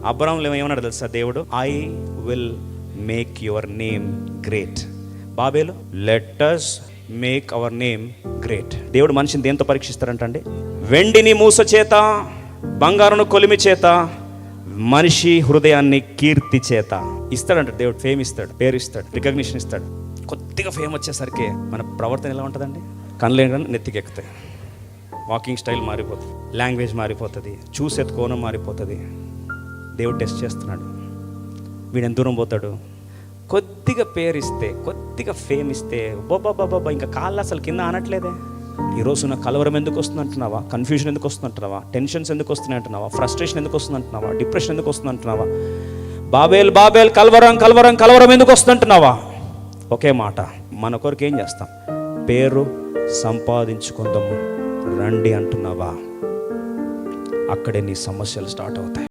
అబ్రాహాంలో ఏమన్నాడు తెలుసా దేవుడు? I will make your name great. Babel, let us make our name great. దేవుడు మనిషిని దేంతో పరీక్షిస్తారంటండి? వెండిని మూస చేత, బంగారును కొలిమి చేత, మనిషి హృదయాన్ని కీర్తి చేత ఇస్తాడంట దేవుడు. ఫేమ్ ఇస్తాడు, పేరు ఇస్తాడు, రికగ్నిషన్ ఇస్తాడు. కొద్దిగా ఫేమ్ వచ్చేసరికి మన ప్రవర్తన ఎలా ఉంటుందండి? కనలేని నెత్తికెక్కుతాయి, వాకింగ్ స్టైల్ మారిపోతుంది, లాంగ్వేజ్ మారిపోతుంది, చూసే కోణం మారిపోతుంది. దేవుడు టెస్ట్ చేస్తున్నాడు, వీడు ఎంత దూరం పోతాడు. కొద్దిగా పేరు ఇస్తే, కొద్దిగా ఫేమ్ ఇస్తే బాబా ఇంకా కాళ్ళు అసలు కింద అనట్లేదే. ఈరోజు నా కలవరం ఎందుకు వస్తుంది అంటున్నావా? కన్ఫ్యూజన్ ఎందుకు వస్తుంది అంటున్నావా? టెన్షన్స్ ఎందుకు వస్తున్నాయి అంటున్నావా? ఫ్రస్ట్రేషన్ ఎందుకు వస్తుంది అంటున్నావా? డిప్రెషన్ ఎందుకు వస్తుంది అంటున్నావా? బాబేల్ బాబేల్ కలవరం కలవరం కలవరం ఎందుకు వస్తుంది అంటున్నావా? ఒకే మాట, మన కొరకు ఏం చేస్తాం? పేరు సంపాదించుకుందాము రండి అంటున్నావా? అక్కడే నీ సమస్యలు స్టార్ట్ అవుతాయి.